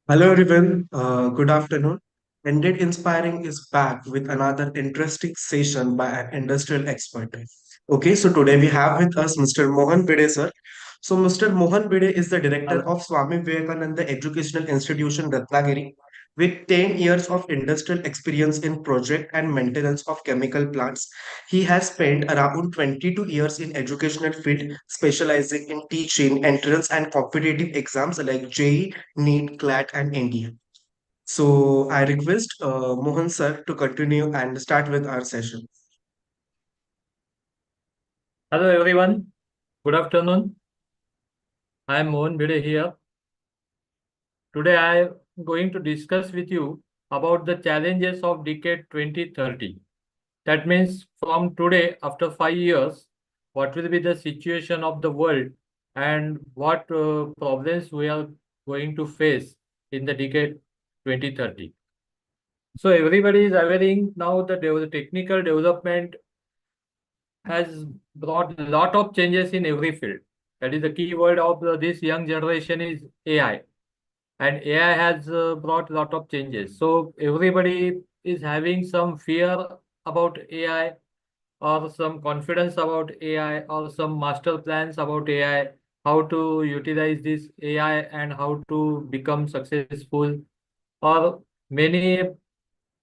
Hello everyone, good afternoon. Indeed Inspiring is back with another interesting session by an industrial expert. Okay, so today we have with us Mr. Mohan Bide sir. So Mr. Mohan Bide is the director Hello. of Swami Vivekananda Educational Institution Ratnagiri with 10 years of industrial experience in project and maintenance of chemical plants. He has spent around 22 years in educational field specializing in teaching, entrance and competitive exams like JEE, NEET, CLAT, and India. So I request Mohan sir to continue and start with our session. Hello, everyone. Good afternoon. I am Mohan Bide here. Today, I am going to discuss with you about the challenges of decade 2030. That means from today, after 5 years, what will be the situation of the world and what problems we are going to face in the decade 2030. So everybody is aware now that the technical development has brought a lot of changes in every field. That is the key word of this young generation is AI. And AI has brought a lot of changes. So everybody is having some fear about AI or some confidence about AI or some master plans about AI, how to utilize this AI and how to become successful. Or many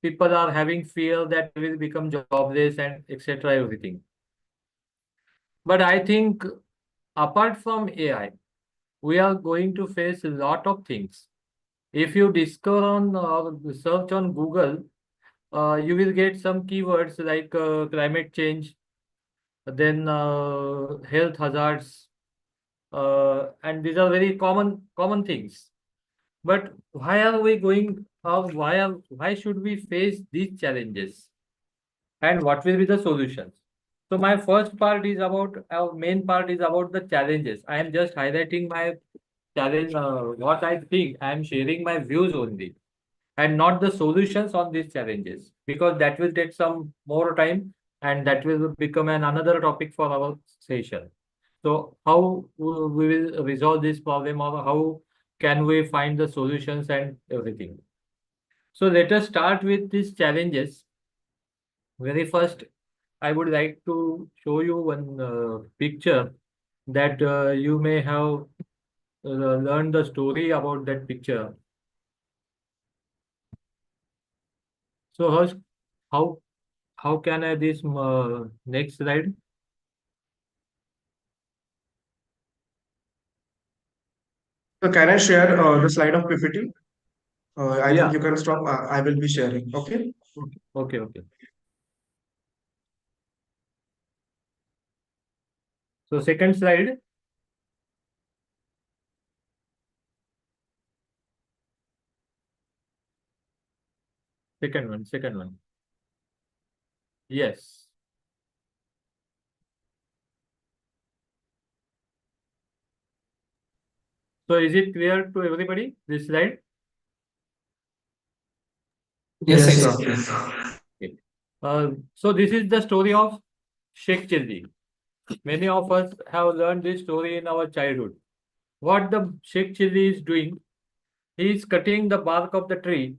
people are having fear that they will become jobless and etc. everything. But I think apart from AI, we are going to face a lot of things. If you discover on search on Google, you will get some keywords like climate change, then health hazards, and these are very common things. But why are we going? Why should we face these challenges? And what will be the solutions? So my first part is about our main part is about the challenges. I am just highlighting my challenge, what I think. I am sharing my views only and not the solutions on these challenges because that will take some more time and that will become another topic for our session. So how we will resolve this problem or how can we find the solutions and everything. So let us start with these challenges. Very first, I would like to show you one picture that you may have learned the story about that picture. So how how can I this next slide? So can I share the slide of PPT? I think Yeah. you can stop. I will be sharing. Okay. Okay. So second slide, second one. Yes. So is it clear to everybody? This slide. Yes, Yes, exactly. sir. Yes, sir. Okay. So this is the story of Sheikh Childi. Many of us have learned this story in our childhood. What the Sheikh Childi is doing, he is cutting the bark of the tree,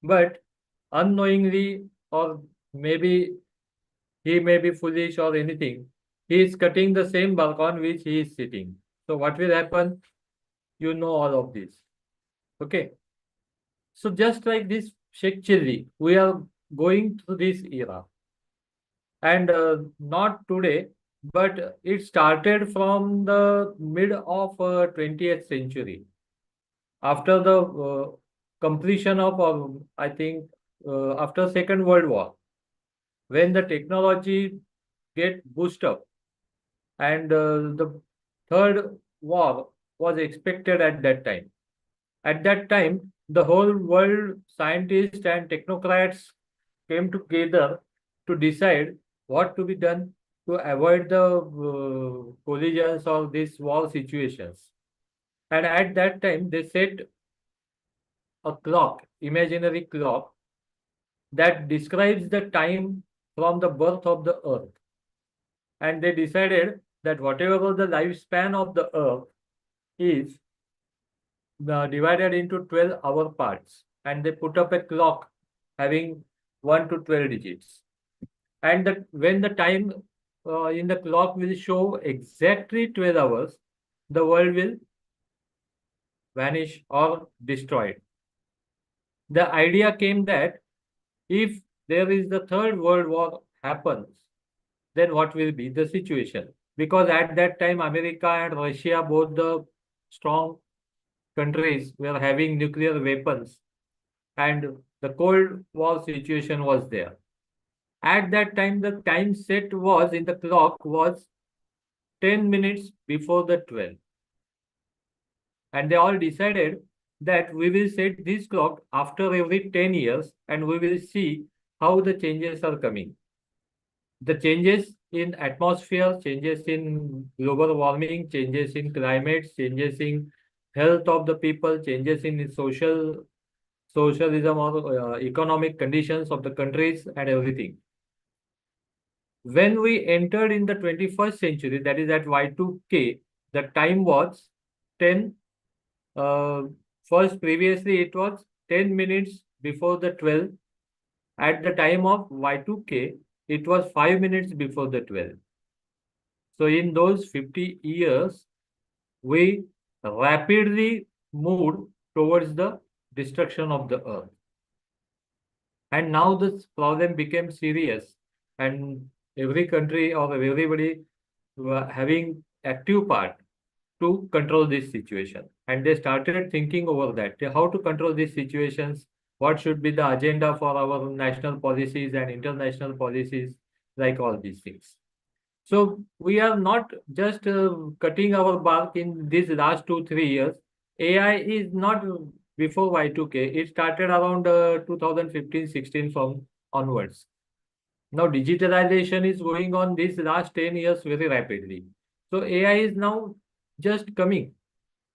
but unknowingly, or maybe he may be foolish or anything, he is cutting the same bark on which he is sitting. So what will happen? You know all of this. Okay. So just like this Sheikh Chilli, we are going through this era. And not today, but it started from the mid of 20th century. After the completion of, I think, after Second World War, when the technology get boosted up and the third war was expected at that time. At that time, the whole world scientists and technocrats came together to decide what to be done to avoid the collisions of these war situations. And at that time, they set a clock, imaginary clock, that describes the time from the birth of the earth. And they decided that whatever the lifespan of the earth is, divided into 12-hour parts, and they put up a clock having 1 to 12 digits. And when the time in the clock will show exactly 12 hours, the world will vanish or destroyed. The idea came that if there is the third world war happens, then what will be the situation? Because at that time, America and Russia, both the strong countries, were having nuclear weapons, and the Cold War situation was there. At that time, the time set was in the clock was 10 minutes before the 12. And they all decided that we will set this clock after every 10 years and we will see how the changes are coming. The changes in atmosphere, changes in global warming, changes in climate, changes in health of the people, changes in socialism or economic conditions of the countries and everything. When we entered in the 21st century, that is at Y2K, the time was 10. First, previously it was 10 minutes before the 12. At the time of Y2K, it was 5 minutes before the 12. So in those 50 years, we rapidly moved towards the destruction of the earth. And now this problem became serious, and every country or everybody were having active part to control this situation. And they started thinking over that, how to control these situations, what should be the agenda for our national policies and international policies, like all these things. So we are not just cutting our bark in these last 2 3 years. AI is not before Y2K. It started around 2015-16 from onwards. Now digitalization is going on these last 10 years very rapidly. So AI is now just coming.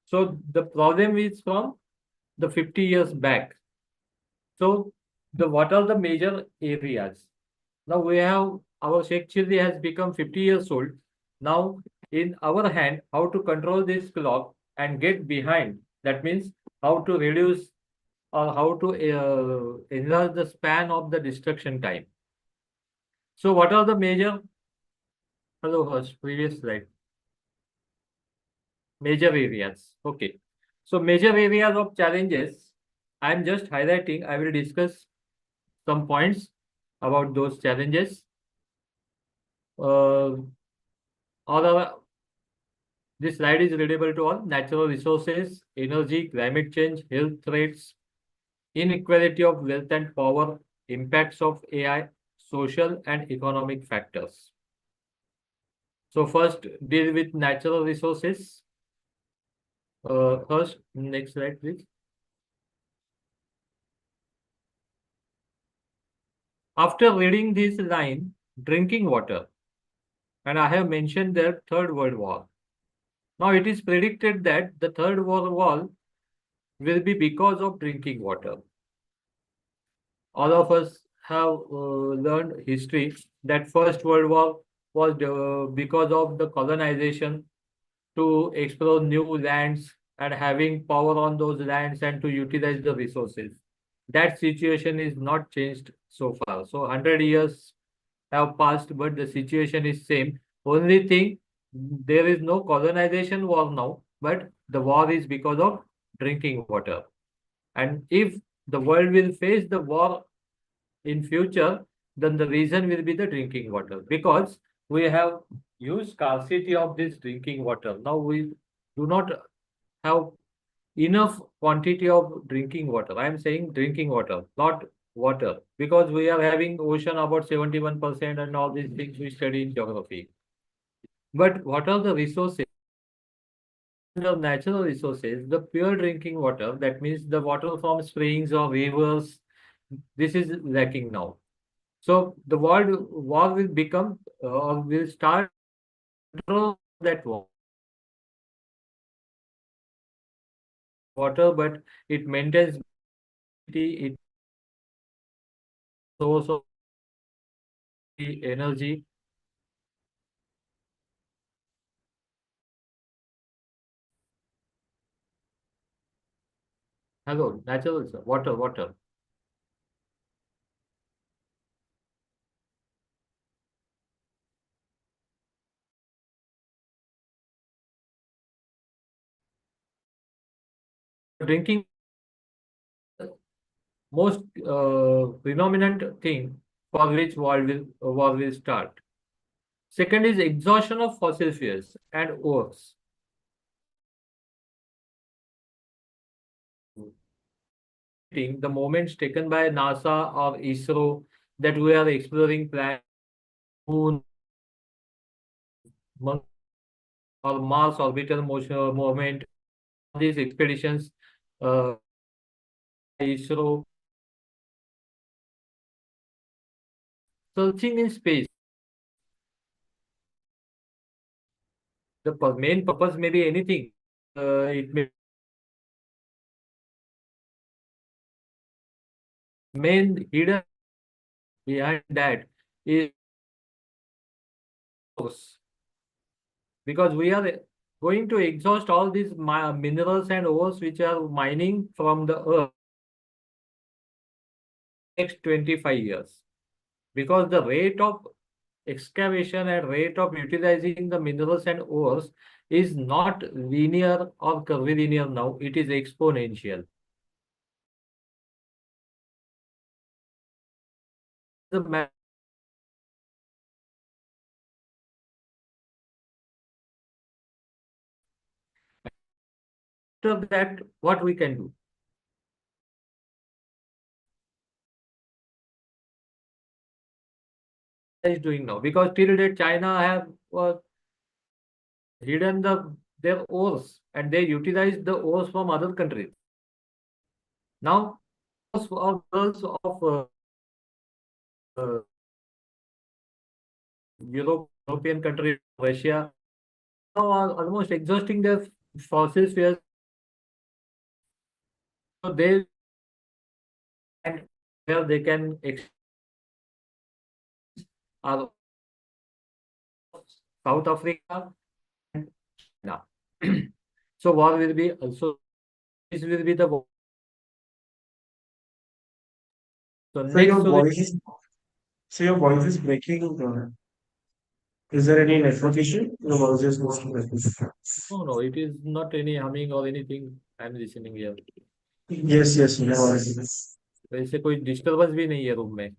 So the problem is from the 50 years back. So what are the major areas? Now we have our Sheikh Chilli has become 50 years old. Now in our hand, how to control this clock and get behind. That means how to reduce or how to enlarge the span of the destruction time. So what are the major, hello, host, previous slide, major areas. Okay. So major areas of challenges, I'm just highlighting, I will discuss some points about those challenges. All our This slide is readable to all. Natural resources, energy, climate change, health threats, inequality of wealth and power, impacts of AI, social and economic factors. So first, deal with natural resources. First, next slide, please. After reading this line, drinking water, and I have mentioned the Third World War. Now it is predicted that the Third World War will be because of drinking water. All of us have learned history that First World War was because of the colonization to explore new lands and having power on those lands and to utilize the resources. That situation is not changed so far. So 100 years have passed, but the situation is same. Only thing, there is no colonization war now, but the war is because of drinking water. And if the world will face the war in future, then the reason will be the drinking water because we have huge scarcity of this drinking water. Now we do not have enough quantity of drinking water. I am saying drinking water, not water, because we are having ocean about 71% and all these things we study in geography. But what are the resources? The natural resources, the pure drinking water, that means the water from springs or rivers, this is lacking now. So the world war will become or will start control that water, but it maintains it source of energy. Hello, natural water. Drinking most predominant thing for which war will start. Second is exhaustion of fossil fuels and ores. The moments taken by NASA or ISRO that we are exploring planet, moon, Mon- or Mars orbital motion movement. These expeditions, uh, ISRO searching in space. The main purpose may be anything. It may main hidden behind that is ores. Because we are going to exhaust all these minerals and ores which are mining from the earth next 25 years. Because the rate of excavation and rate of utilizing the minerals and ores is not linear or curvilinear now, it is exponential. The matter that what we can do is doing now, because till date China have hidden their ores and they utilize the ores from other countries. Now, ores of girls of uh, European countries, Russia, now are almost exhausting their fossil fuels. So they and where they can are South Africa and China. So war will be also, this will be the war. So So next, your voice is so your voice is breaking. Is there any network issue? Your voice is mostly breaking. no, it is not any humming or anything. I'm listening here. Yes, yes, your voice is. वैसे कोई disturbance भी नहीं है room में.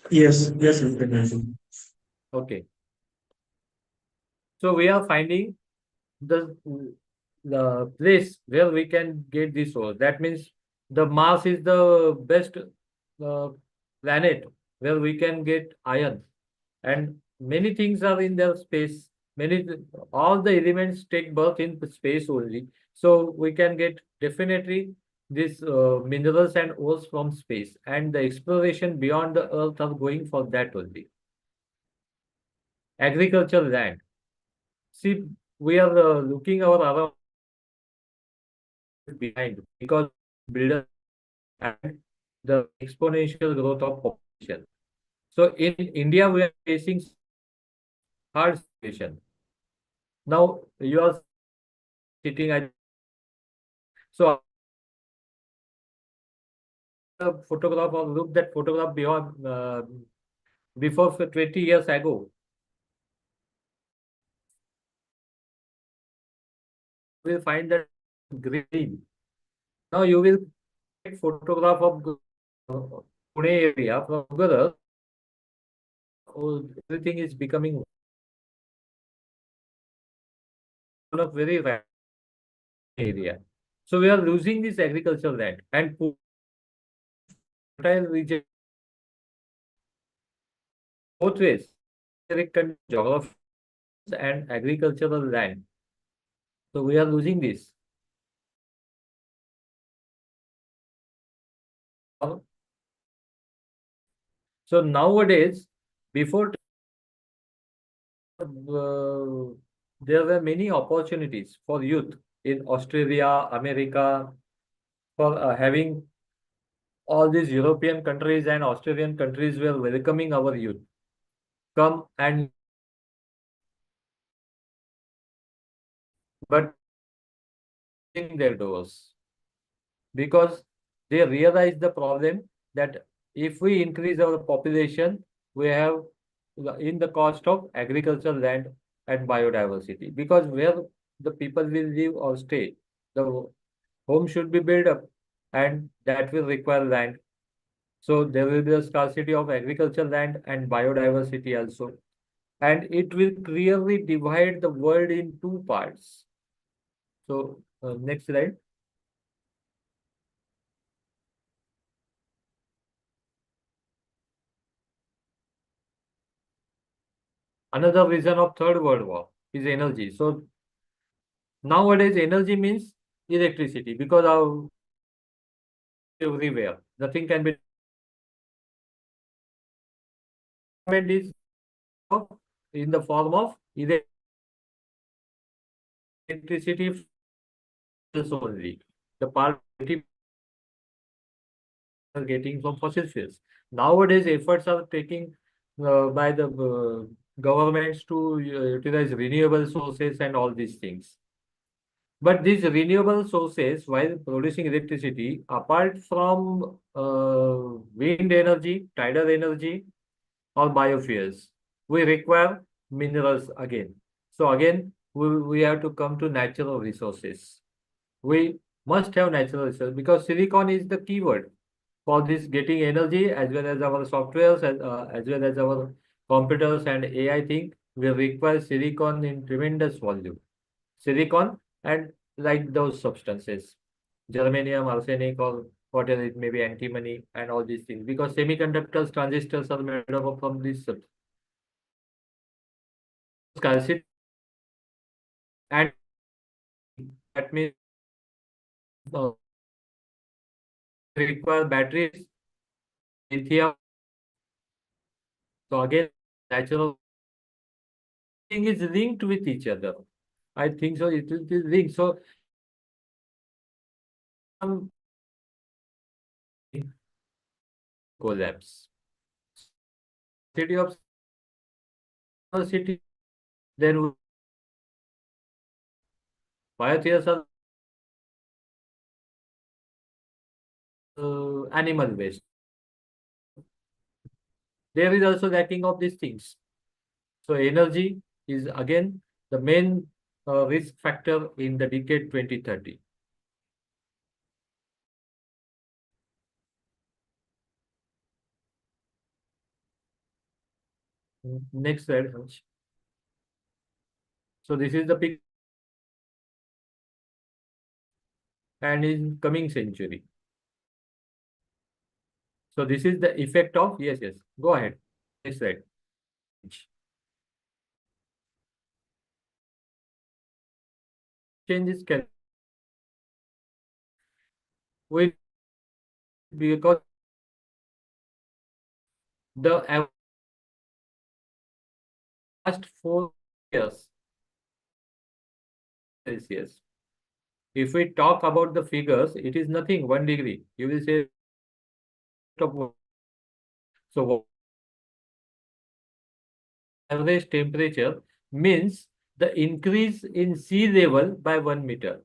Yes, yes, you can hear me. Okay. So we are finding the the place where we can get this ore. That means the Mars is the best uh, planet where we can get iron, and many things are in their space. Many all the elements take birth in space only, so we can get definitely these minerals and ores from space, and the exploration beyond the Earth are going for that only. Agricultural land. See, we are looking our around behind because builder and the exponential growth of population. So in India, we are facing hard situation. Now you are sitting at so a photograph or look that photograph beyond before 20 years ago. You will find that green. Now you will take photograph of Pune area from Google. Oh, everything is becoming one of very rare area. So we are losing this agricultural land and fertile region both ways. Geography and agricultural land. So we are losing this. So nowadays, before there were many opportunities for youth in Australia, America, for having all these European countries and Australian countries were welcoming our youth. Come and but in their doors. because they realize the problem that if we increase our population, we have in the cost of agricultural land and biodiversity. Because where the people will live or stay, the home should be built up, and that will require land. So there will be a scarcity of agricultural land and biodiversity also. And it will clearly divide the world in two parts. So next slide. Another reason of Third World War is energy. So nowadays energy means electricity because of everywhere. Nothing can be is in the form of electricity only. The part are getting from fossil fuels. Nowadays, efforts are taking by the governments to utilize renewable sources and all these things. But these renewable sources, while producing electricity, apart from wind energy, tidal energy, or biofuels, we require minerals again. So again, we have to come to natural resources. We must have natural resources because silicon is the keyword for this getting energy, as well as our softwares, as well as our computers and AI thing. We require silicon in tremendous volume. Silicon and like those substances, germanium, arsenic, or whatever it may be, antimony, and all these things. Because semiconductors, transistors are made up from these scarcity, and that means uh, require batteries, lithium. So again, natural thing is linked with each other. I think so. It is linked. So um, collapse. City of city, then biotheaters are animal waste. There is also lacking of these things. So energy is again the main risk factor in the decade 2030. Next slide, Harsh. So this is the peak and in coming century. So this is the effect of, yes, yes. Go ahead. Next slide. Changes can we because the last 4 years Celsius. If we talk about the figures, it is nothing 1 degree. You will say so. Average temperature means the increase in sea level by 1 meter.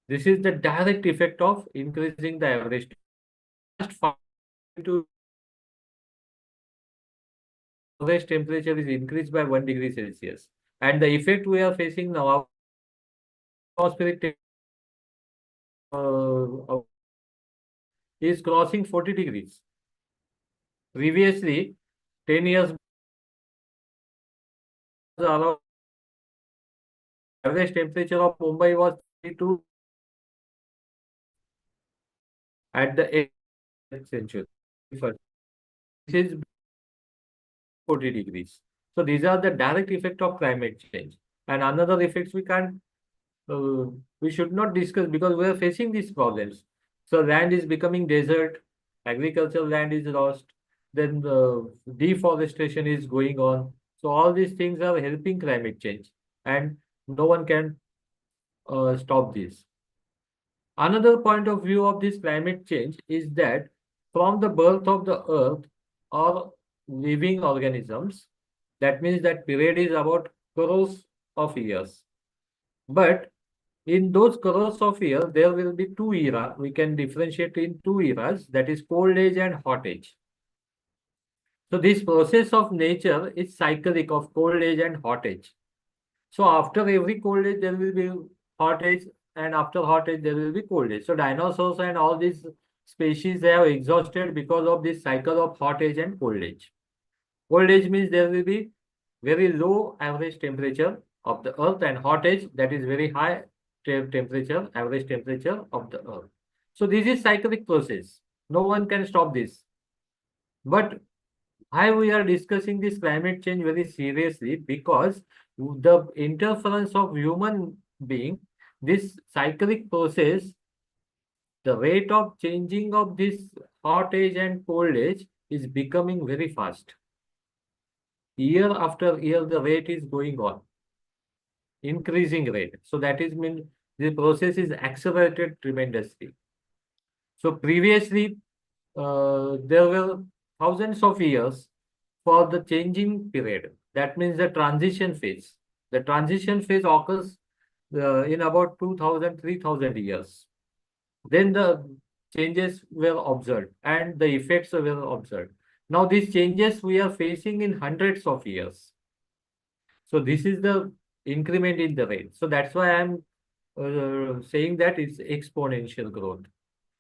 This is the direct effect of increasing the average. To average temperature is increased by 1 degree Celsius, and the effect we are facing now, atmospheric is crossing 40 degrees. Previously, 10 years around, average temperature of Mumbai was 32 at the 8th century. This is 40 degrees. So these are the direct effect of climate change. And another effects uh, we should not discuss because we are facing these problems. So land is becoming desert, agricultural land is lost, then the deforestation is going on. So all these things are helping climate change, and no one can stop this. Another point of view of this climate change is that from the birth of the earth or living organisms, that means that period is about crores of years. But In those crores of years, there will be two eras. We can differentiate in two eras, that is cold age and hot age. So this process of nature is cyclic of cold age and hot age. So after every cold age, there will be hot age, and after hot age, there will be cold age. So dinosaurs and all these species, they have exhausted because of this cycle of hot age and cold age. Cold age means there will be very low average temperature of the earth, and hot age, that is very high temperature, average temperature of the earth. So this is cyclic process. No one can stop this. But why we are discussing this climate change very seriously? Because the interference of human being, this cyclic process, the rate of changing of this hot age and cold age is becoming very fast. Year after year, the rate is going on, increasing rate. So that is mean the process is accelerated tremendously. So previously, there were thousands of years for the changing period. That means the transition phase. The transition phase occurs in about 2000, 3000 years. Then the changes were observed and the effects were observed. Now these changes we are facing in hundreds of years. So this is the increment in the rate. So that's why I'm saying that it's exponential growth.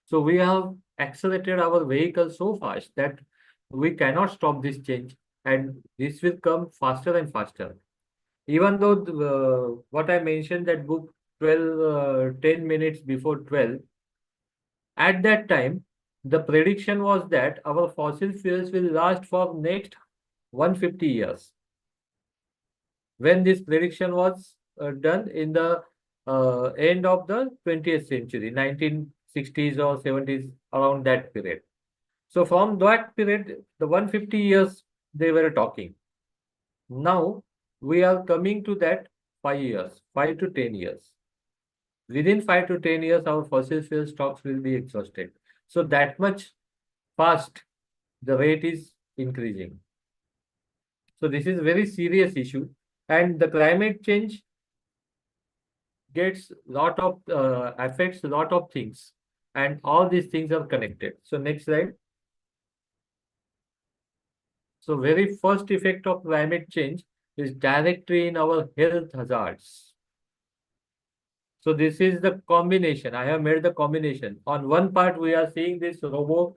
So we have accelerated our vehicle so fast that we cannot stop this change, and this will come faster and faster. Even though what I mentioned, that book 12, 10 minutes before 12, at that time, the prediction was that our fossil fuels will last for next 150 years. When this prediction was done in the end of the 20th century, 1960s or 70s, around that period. So from that period, the 150 years they were talking. Now we are coming to that 5 years, 5 to 10 years. Within 5 to 10 years, our fossil fuel stocks will be exhausted. So that much fast the rate is increasing. So this is very serious issue, and the climate change gets lot of affects a lot of things, and all these things are connected. So next slide. So very first effect of climate change is directly in our health hazards. So this is the combination. I have made the combination. On one part, we are seeing this robot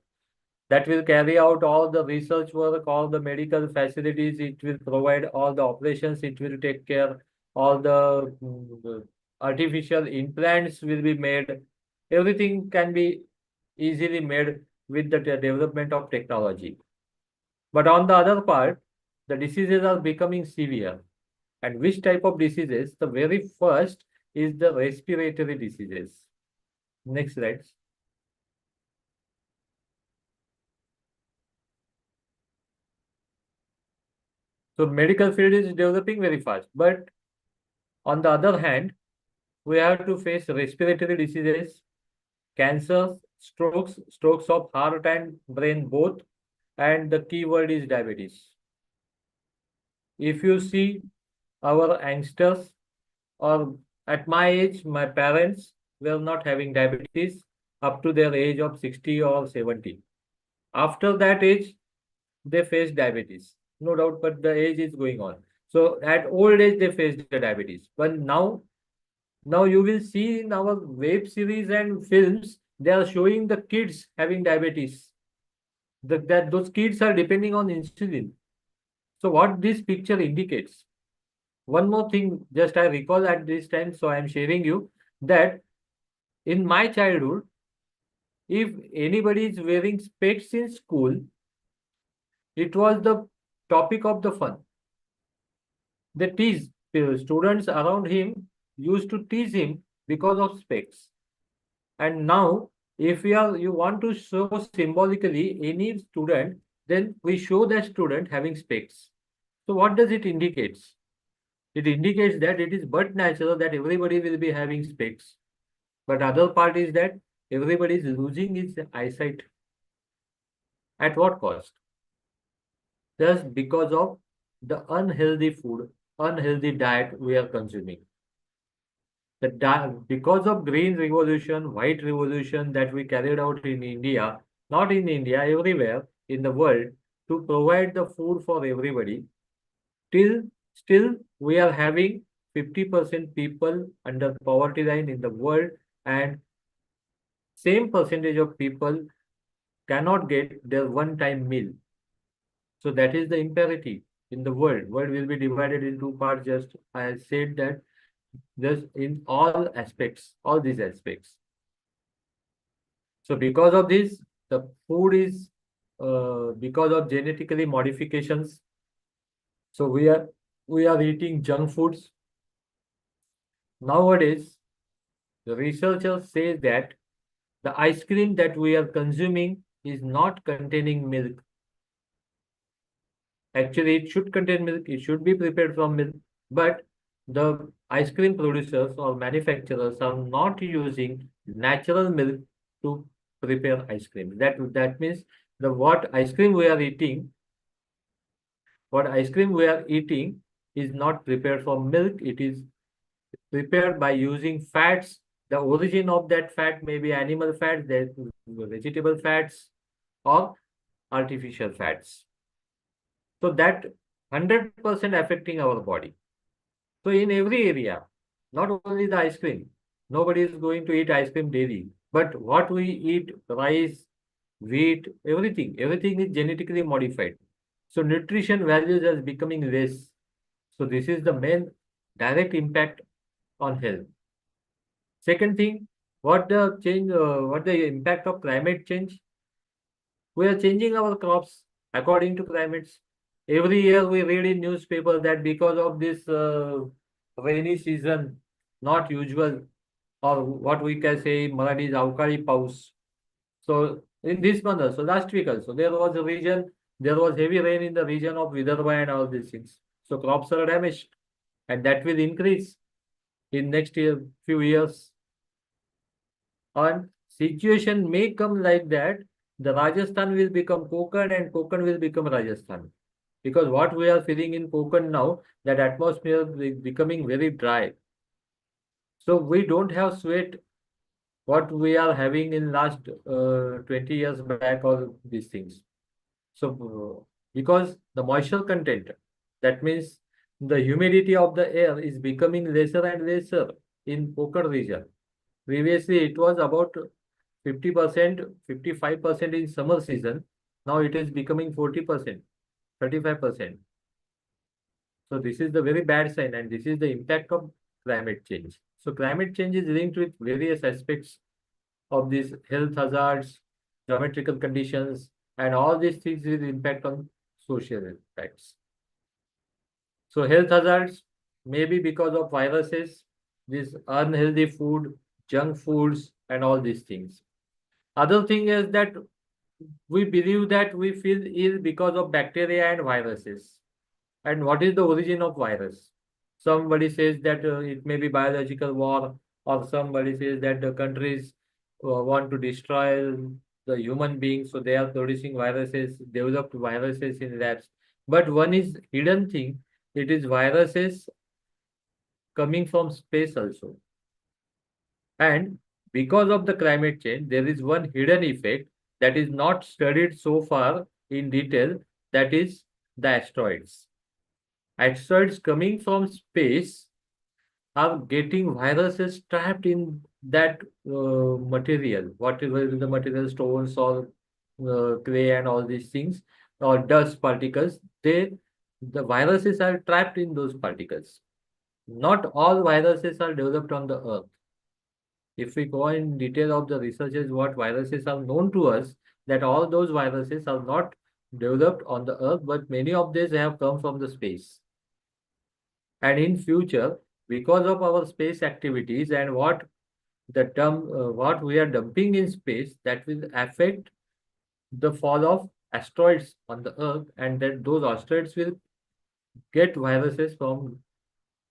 that will carry out all the research work, all the medical facilities. It will provide all the operations. It will take care. All the artificial implants will be made. Everything can be easily made with the development of technology. But on the other part, the diseases are becoming severe. And which type of diseases? The very first is the respiratory diseases. Next slide. So medical field is developing very fast. But on the other hand, we have to face respiratory diseases, cancers, strokes of heart and brain both, and the key word is diabetes. If you see our youngsters, or at my age, my parents were not having diabetes up to their age of 60 or 70. After that age, they face diabetes, no doubt, but the age is going on. So at old age, they face the diabetes. But now you will see in our web series and films, they are showing the kids having diabetes. That those kids are depending on insulin. So what this picture indicates? One more thing, just I recall at this time, so I am sharing you that in my childhood, if anybody is wearing specs in school, it was the topic of the fun. They tease students around him used to tease him because of specs. And now, if you want to show symbolically any student, then we show that student having specs. So what does it indicates? It indicates that it is but natural that everybody will be having specs. But other part is that everybody is losing his eyesight. At what cost? Just because of the unhealthy food, unhealthy diet we are consuming. Because of green revolution, white revolution that we carried out in India, not in India, everywhere in the world, to provide the food for everybody, till still we are having 50% people under poverty line in the world, and same percentage of people cannot get their one-time meal. So that is the imperative in the world. World will be divided in two parts, just I said that, just in all aspects, all these aspects. So because of this, the food is because of genetically modifications. So we are eating junk foods nowadays. The researchers say that the ice cream that we are consuming is not containing milk. Actually, it should contain milk. It should be prepared from milk. But the ice cream producers or manufacturers are not using natural milk to prepare ice cream. That means the what ice cream we are eating is not prepared from milk. It is prepared by using fats. The origin of that fat may be animal fats, that vegetable fats, or artificial fats. So that 100% affecting our body. So in every area, not only the ice cream, nobody is going to eat ice cream daily. But what we eat, rice, wheat, everything is genetically modified. So nutrition values are becoming less. So this is the main direct impact on health. Second thing, what the impact of climate change? We are changing our crops according to climates. Every year we read in newspaper that because of this rainy season, not usual, or what we can say in Marathi is avkali paus. So in this month also, last week also, there was heavy rain in the region of Vidarbha and all these things. So crops are damaged, and that will increase in next year, few years. And situation may come like that, the Rajasthan will become Konkan and Konkan will become Rajasthan. Because what we are feeling in Konkan now, that atmosphere is becoming very dry. So we don't have sweat what we are having in last 20 years back, all these things. So because the moisture content, that means the humidity of the air is becoming lesser and lesser in Konkan region. Previously, it was about 50%, 55% in summer season. Now it is becoming 40%, 35%. So this is the very bad sign, and this is the impact of climate change. So climate change is linked with various aspects of these health hazards, geometrical conditions, and all these things will impact on social impacts. So health hazards may be because of viruses, this unhealthy food, junk foods, and all these things. Other thing is that we believe that we feel ill because of bacteria and viruses. And what is the origin of virus? Somebody says that it may be biological war, or somebody says that the countries want to destroy the human beings, so they are producing viruses, developed viruses in labs. But one is hidden thing, it is viruses coming from space also. And because of the climate change, there is one hidden effect that is not studied so far in detail, that is the asteroids. Asteroids coming from space are getting viruses trapped in that material, whatever the material, stones or clay and all these things, or dust particles, the viruses are trapped in those particles. Not all viruses are developed on the earth. If we go in detail of the researches, what viruses are known to us, that all those viruses are not developed on the earth, but many of these have come from the space. And in future, because of our space activities and what we are dumping in space, that will affect the fall of asteroids on the earth, and that those asteroids will get viruses from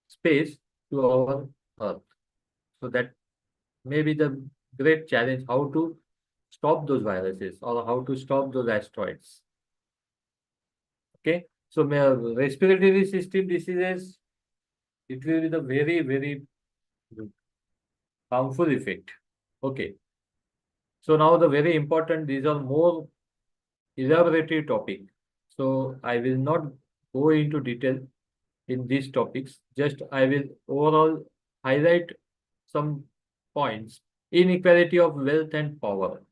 space to our earth. So that may be the great challenge, how to stop those viruses or how to stop those asteroids. Okay, so respiratory system diseases, it will be the very, very harmful effect. Okay. So now the very important, these are more elaborative topic. So I will not go into detail in these topics. Just I will overall highlight some points. Inequality of wealth and power.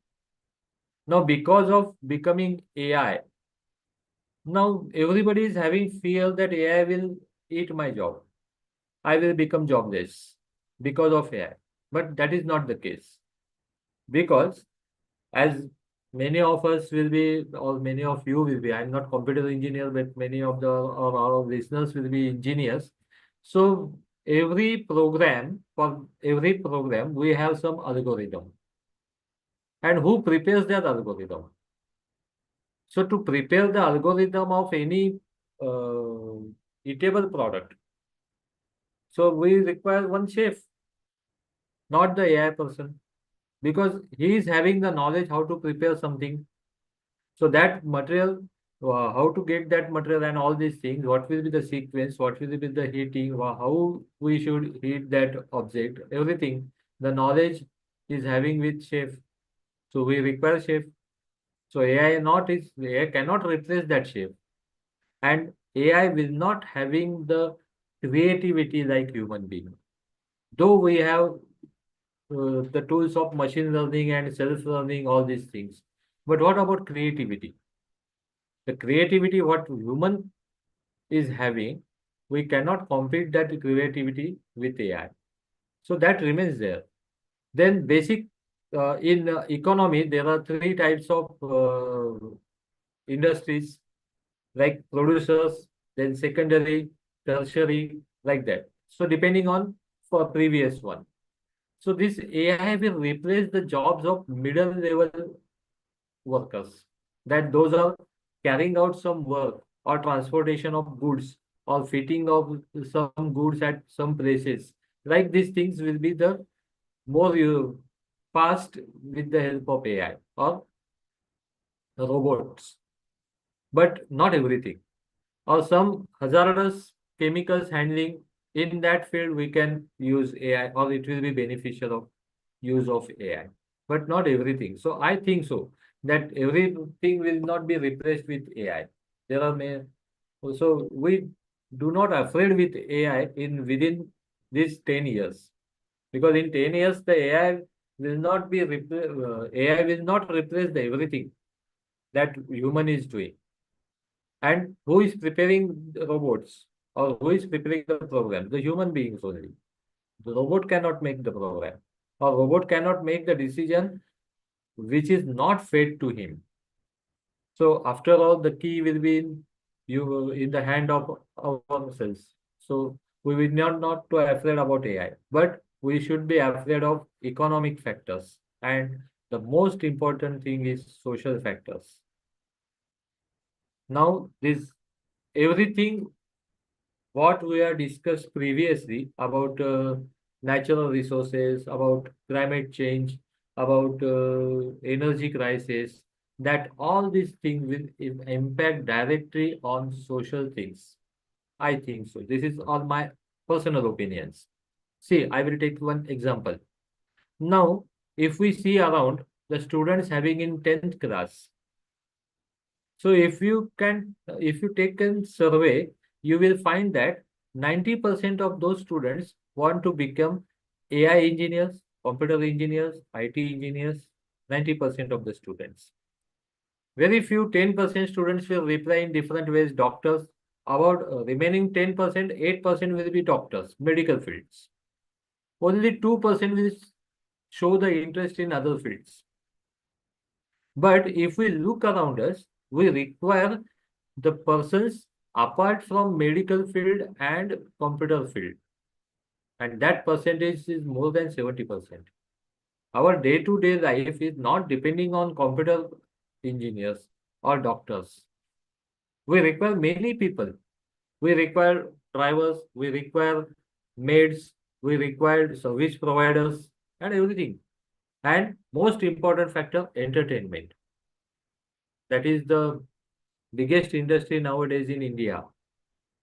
Now, because of becoming AI, now everybody is having fear that AI will eat my job. I will become jobless because of AI. But that is not the case. Because as many of us will be, or many of you will be, I'm not computer engineer, but many of the or our listeners will be engineers. So for every program, we have some algorithm. And who prepares that algorithm? So to prepare the algorithm of any uh, eatable product, so we require one chef, not the AI person, because he is having the knowledge how to prepare something. So that material, how to get that material and all these things, what will be the sequence, what will be the heating, how we should heat that object, everything. The knowledge is having with chef. So we require chef. So AI cannot replace that chef. And AI will not having the creativity like human being. Though we have the tools of machine learning and self-learning, all these things. But what about creativity? The creativity what human is having, we cannot compete that creativity with AI. So that remains there. Then basic in economy, there are three types of industries like producers, then secondary, tertiary, like that. So depending on for previous one. So this AI will replace the jobs of middle level workers. That those are carrying out some work or transportation of goods or fitting of some goods at some places. Like these things will be the more fast with the help of AI or robots, but not everything. Or some hazardous chemicals handling, in that field we can use AI or it will be beneficial of use of AI, but not everything. So I think so that everything will not be replaced with AI. There are many, so we do not afraid with AI in within these 10 years, because in 10 years the AI will not replace the everything that human is doing. And who is preparing the robots or who is preparing the program? The human beings only. The robot cannot make the program, or robot cannot make the decision which is not fed to him. So after all, the key will be in the hand of ourselves. So we will not to afraid about AI, but we should be afraid of economic factors. And the most important thing is social factors. Now, this everything what we have discussed previously about natural resources, about climate change, about energy crisis, that all these things will impact directly on social things. I think so. This is all my personal opinions. See, I will take one example. Now, if we see around the students having in 10th class, so if you take a survey, you will find that 90% of those students want to become AI engineers, computer engineers, IT engineers, 90% of the students. Very few 10% students will reply in different ways, doctors. About remaining 10%, 8% will be doctors, medical fields. Only 2% will show the interest in other fields. But if we look around us, we require the persons apart from medical field and computer field, and that percentage is more than 70%. Our day-to-day life is not depending on computer engineers or doctors. We require many people. We require drivers, we require maids, we require service providers and everything. And most important factor, entertainment. That is the biggest industry nowadays in India,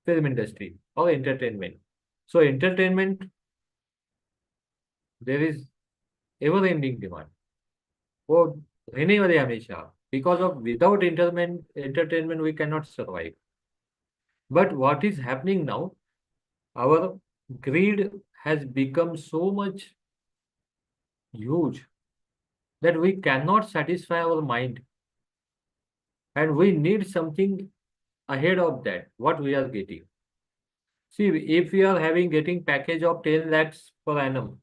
film industry or entertainment. So entertainment there is ever-ending demand. वो रहने वाले हमेशा. Because of without entertainment we cannot survive. But what is happening now? Our greed has become so much huge that we cannot satisfy our mind, and we need something ahead of that what we are getting. See, if we are having getting package of 10 lakhs per annum,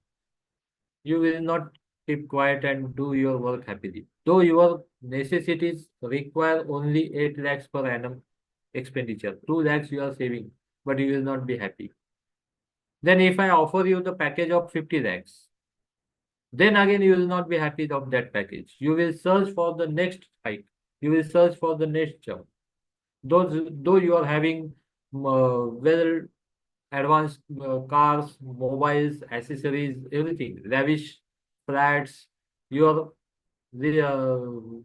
you will not keep quiet and do your work happily. Though your necessities require only 8 lakhs per annum expenditure, 2 lakhs you are saving, but you will not be happy. Then if I offer you the package of 50 lakhs, then again you will not be happy of that package. You will search for the next hike. You will search for the next jump. Though you are having well advanced cars, mobiles, accessories, everything, lavish flats, your the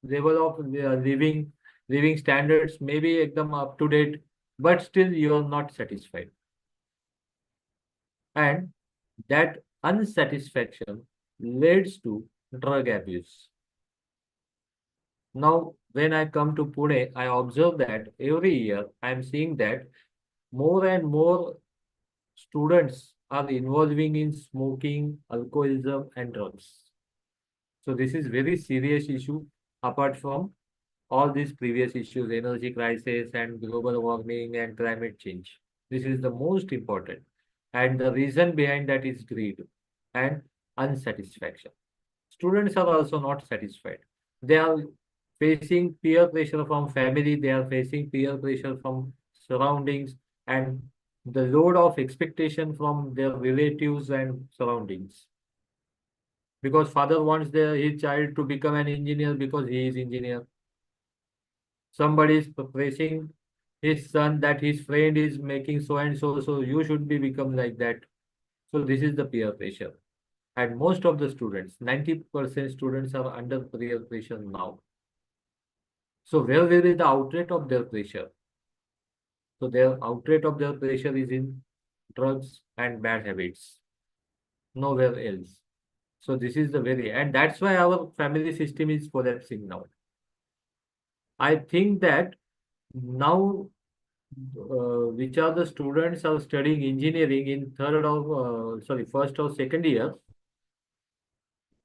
level of living standards may be ekdam up to date, but still you are not satisfied, and that unsatisfaction leads to drug abuse. Now, when I come to Pune, I observe that every year I am seeing that more and more students are involving in smoking, alcoholism, and drugs. So this is very serious issue apart from all these previous issues, energy crisis and global warming and climate change. This is the most important. And the reason behind that is greed and unsatisfaction. Students are also not satisfied. They are facing peer pressure from family, they are facing peer pressure from surroundings, and the load of expectation from their relatives and surroundings. Because father wants his child to become an engineer because he is engineer. Somebody is praising his son that his friend is making so and so, so you should be become like that. So this is the peer pressure. And most of the students, 90% students are under peer pressure now. So where will be the outlet of their pressure? So their outlet of their pressure is in drugs and bad habits, nowhere else. So this is the very, and that's why our family system is collapsing now. I think that now, which are the students are studying engineering in first or second year,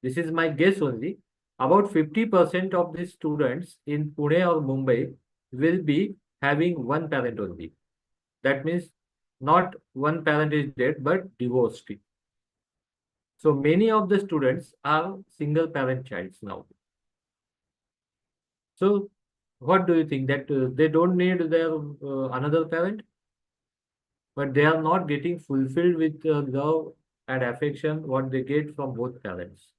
this is my guess only, about 50% of the students in Pune or Mumbai will be having one parent only. That means not one parent is dead, but divorced. So many of the students are single parent childs now. So what do you think that they don't need their another parent, but they are not getting fulfilled with love and affection what they get from both parents.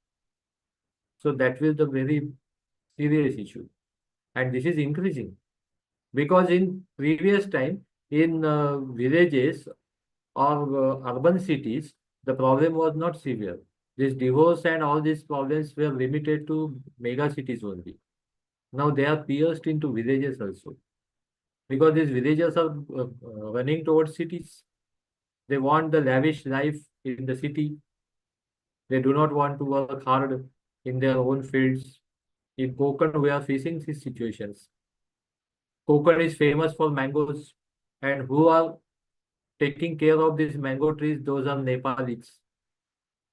So that will the very serious issue, and this is increasing because in previous time in villages or urban cities the problem was not severe. This divorce and all these problems were limited to mega cities only. Now they are pierced into villages also because these villages are running towards cities. They want the lavish life in the city. They do not want to work hard in their own fields. In Konkan, we are facing these situations. Konkan is famous for mangoes, and who are taking care of these mango trees? Those are Nepalis.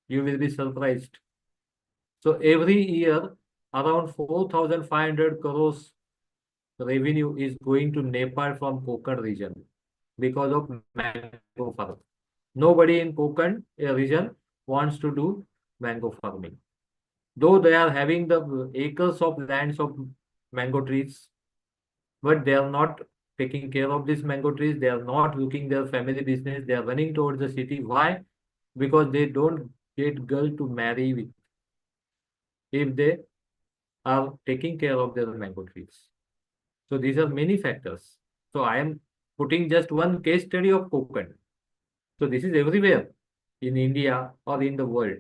You will be surprised. So every year, around 4,500 crores revenue is going to Nepal from Konkan region because of mango farm. Nobody in Konkan region wants to do mango farming. Though they are having the acres of lands of mango trees, but they are not taking care of these mango trees. They are not looking their family business. They are running towards the city. Why? Because they don't get girl to marry with if they are taking care of their mango trees. So these are many factors. So I am putting just one case study of Konkan. So this is everywhere in India or in the world.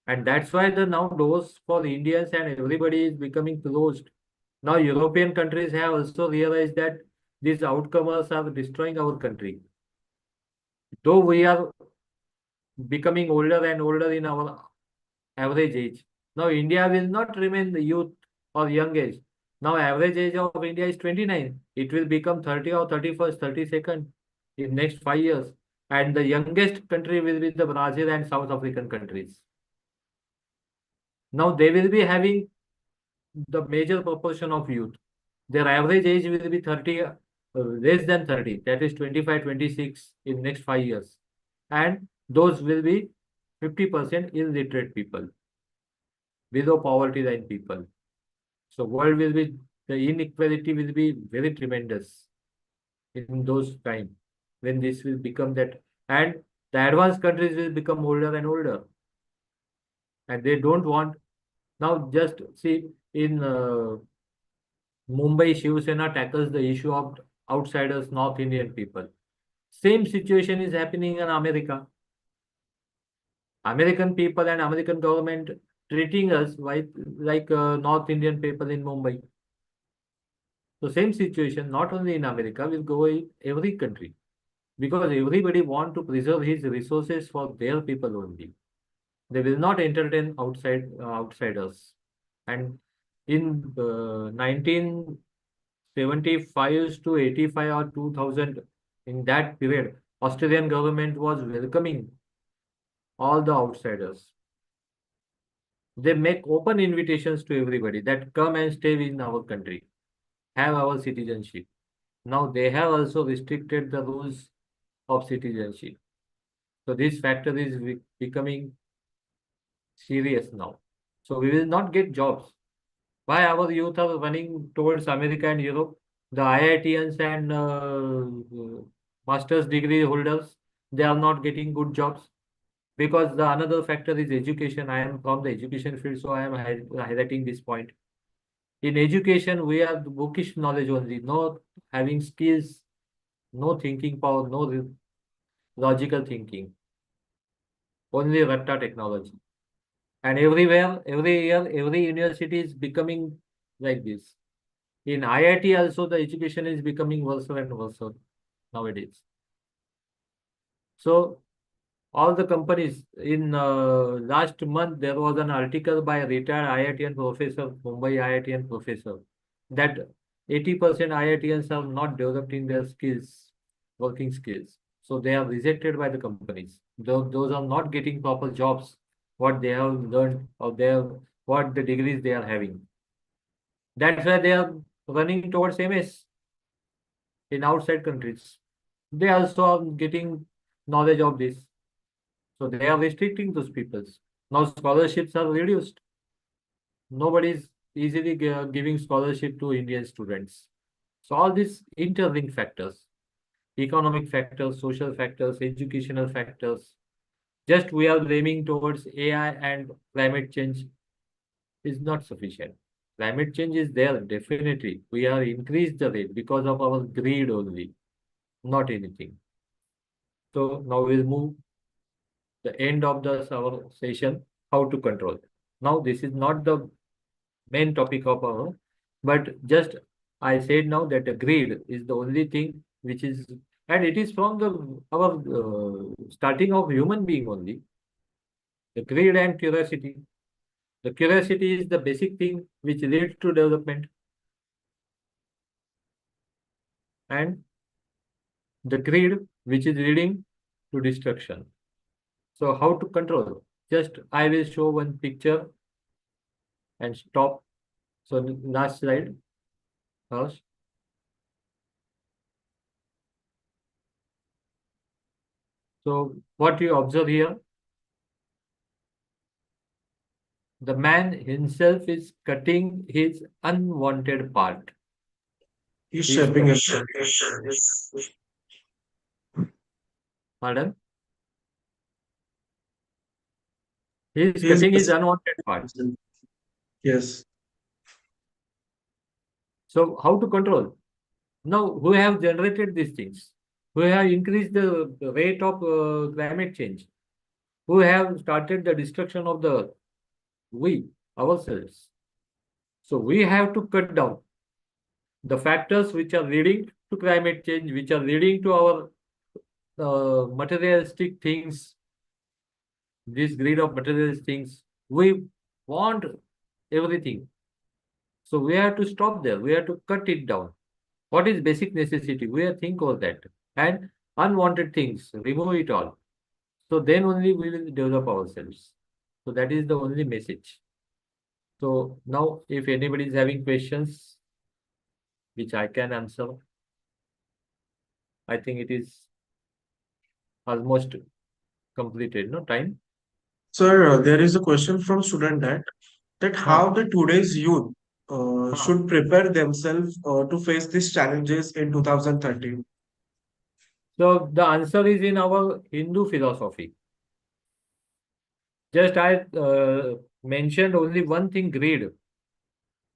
And that's why the now doors for Indians and everybody is becoming closed. Now European countries have also realized that these outcomers are destroying our country. Though we are becoming older and older in our average age. Now India will not remain the youth or young age. Now average age of India is 29. It will become 30 or 31st, 32nd in next 5 years. And the youngest country will be the Brazil and South African countries. Now they will be having the major proportion of youth. Their average age will be 30, less than 30, that is 25, 26 in next 5 years. And those will be 50% illiterate people, below poverty line people. So world will be, the inequality will be very tremendous in those time when this will become that, and the advanced countries will become older and older, and they don't want. Now just see in Mumbai, Shiv Sena tackles the issue of outsiders, North Indian people. Same situation is happening in America. American people and American government treating us like North Indian people in Mumbai. So same situation, not only in America, will go in every country because everybody want to preserve his resources for their people only. They will not entertain outsiders. And in 1975 to 85 or 2000, in that period, Australian government was welcoming all the outsiders. They make open invitations to everybody that come and stay in our country, have our citizenship. Now they have also restricted the rules of citizenship. So this factor is becoming serious now. So we will not get jobs. Why our youth are running towards America and Europe? The IITians and master's degree holders, they are not getting good jobs because the another factor is education. I am from the education field, so I am highlighting this point. In education, we have bookish knowledge only, no having skills, no thinking power, no logical thinking, only ratta technology. And everywhere, every year, every university is becoming like this. In IIT also, the education is becoming worse and worse nowadays. So all the companies in last month, there was an article by a retired IITian professor, Mumbai IITian professor, that 80% IITians are not developing their skills, working skills. So they are rejected by the companies. Those are not getting proper jobs, what they have learned or what the degrees they are having. That's why they are running towards MS in outside countries. They also are getting knowledge of this. So they are restricting those peoples. Now scholarships are reduced. Nobody is easily giving scholarship to Indian students. So all these interlinked factors, economic factors, social factors, educational factors, just we are blaming towards AI and climate change is not sufficient. Climate change is there, definitely. We are increased the rate because of our greed only, not anything. So now we'll move the end of our session, how to control. Now this is not the main topic of our, but just I said now that the greed is the only thing which is, and it is from the our starting of human being only. The greed and curiosity. The curiosity is the basic thing which leads to development, and the greed which is leading to destruction. So how to control? Just I will show one picture and stop. So last slide, Harsh. So what you observe here, the man himself is cutting his unwanted part. He's He is shaping cutting. his Pardon? He is He's cutting his unwanted part. yes. So how to control? Now, who have generated these things? Who have increased the rate of climate change? Who have started the destruction of the earth? We, ourselves. So we have to cut down the factors which are leading to climate change, which are leading to our materialistic things. this greed of material things. We want everything. So we have to stop there. We have to cut it down. What is basic necessity? We have to think of that. And unwanted things, remove it all. So then only we will develop ourselves. So that is the only message. So now if anybody is having questions, which I can answer, I think it is almost completed, no time? Sir, there is a question from student that Huh. how the today's youth Huh. should prepare themselves to face these challenges in 2013. So the answer is in our Hindu philosophy. Just I mentioned only one thing, greed.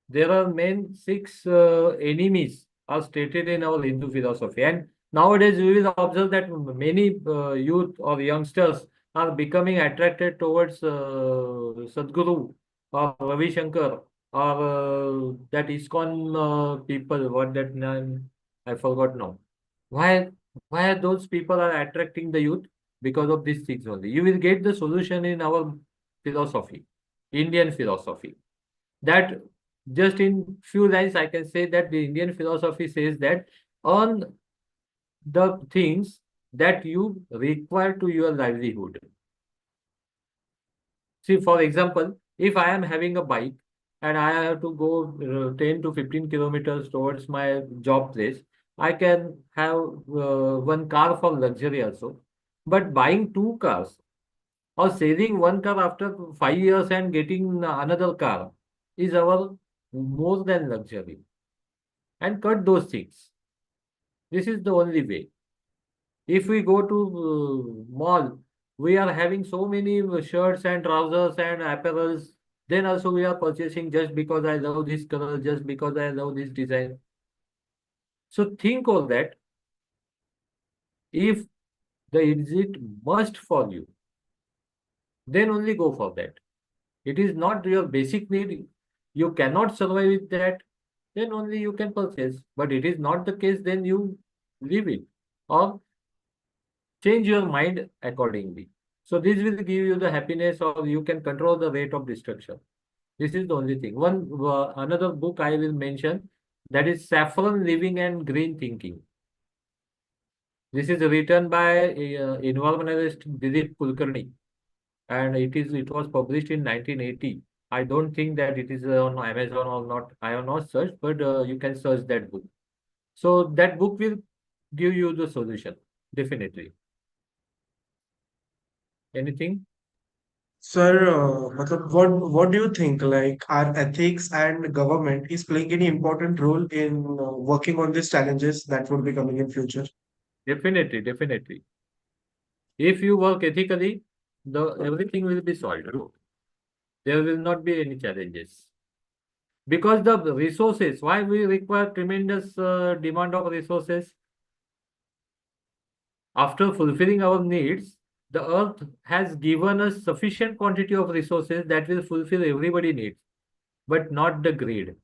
There are main six enemies are stated in our Hindu philosophy. And nowadays we will observe that many youth or youngsters are becoming attracted towards Sadhguru or Ravi Shankar or that ISKCON people, what that name, I forgot now. Why, why those people are attracting the youth? Because of these things only. You will get the solution in our philosophy, Indian philosophy. That just in few lines, I can say that the Indian philosophy says that on the things that you require to your livelihood. See, for example, if I am having a bike and I have to go 10 to 15 kilometers towards my job place, I can have one car for luxury also. But buying two cars or selling one car after 5 years and getting another car is our more than luxury. And cut those things. This is the only way. If we go to mall, we are having so many shirts and trousers and apparels. Then also we are purchasing just because I love this color, just because I love this design. So think of that. If the exit must for you, then only go for that. It is not your basic need. You cannot survive with that. Then only you can purchase. But it is not the case. Then you leave it. Or change your mind accordingly. So this will give you the happiness or you can control the rate of destruction. This is the only thing. One another book I will mention, that is Saffron Living and Green Thinking. This is written by environmentalist Dilip Kulkarni and it was published in 1980. I don't think that it is on Amazon or not. I have not searched, but you can search that book. So that book will give you the solution, definitely. Anything? Sir, what do you think? Like, are ethics and government is playing any important role in working on these challenges that would be coming in future? Definitely, definitely. If you work ethically, the everything will be solved. There will not be any challenges. Because the resources, why we require tremendous demand of resources? After fulfilling our needs, the earth has given us sufficient quantity of resources that will fulfill everybody needs, but not the greed.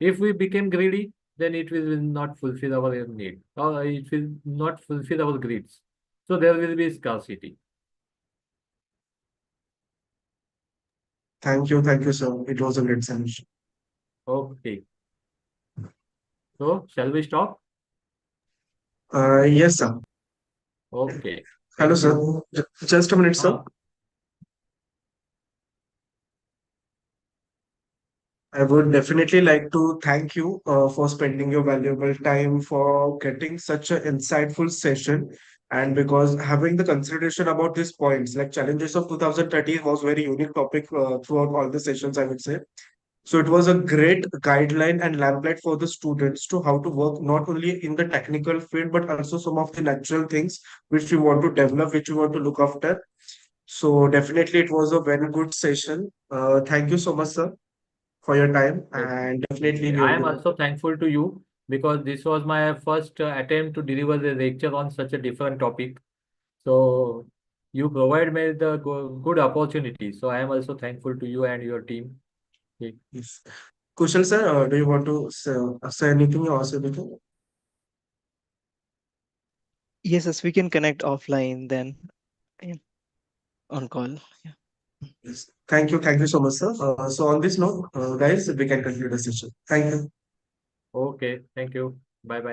If we become greedy, then it will not fulfill our need, or it will not fulfill our greeds. So there will be scarcity. Thank you, sir. It was a great session. Okay. So shall we stop? Yes, sir. Okay. Hello, Thank sir. you. Just a minute, sir. Ah, I would definitely like to thank you for spending your valuable time for getting such an insightful session. And because having the consideration about these points, like challenges of 2013 was very unique topic throughout all the sessions, I would say. So it was a great guideline and lamplight for the students to how to work not only in the technical field, but also some of the natural things which we want to develop, which we want to look after. So definitely it was a very good session. Thank you so much, sir, for your time, okay. and definitely Okay. we I will am be also there. thankful to you because this was my first attempt to deliver the lecture on such a different topic. So you provide me the good opportunity. So I am also thankful to you and your team. Okay. Yes. Kushal sir, do you want to say anything or say anything? Yes, yes, we can connect offline then. Yeah. on call. Yeah. Yes. Thank you so much, sir. So on this note, guys, we can conclude the session. Thank you. Okay, thank you. Bye bye.